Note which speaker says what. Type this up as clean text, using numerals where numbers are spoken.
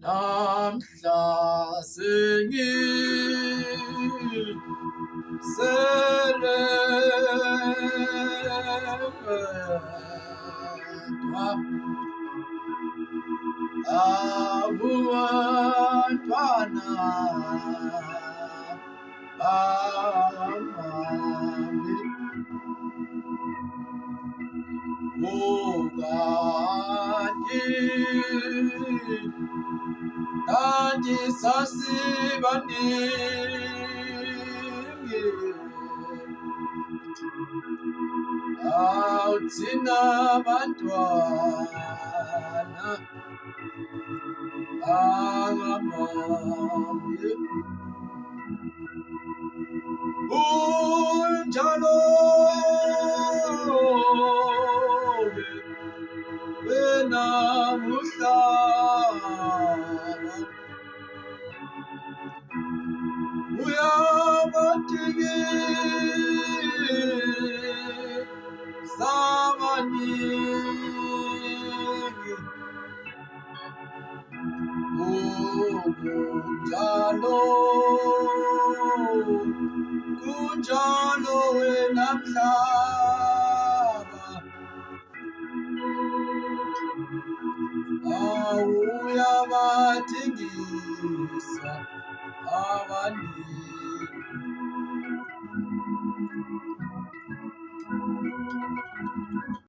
Speaker 1: namhla sengiseledwa abantwana bami kanti sasibaningi thina bantwana bangamami unjalo wena umhlaba uyabadingisa abaningi kunjalo wena mhlaba uyabadingisa abaningi.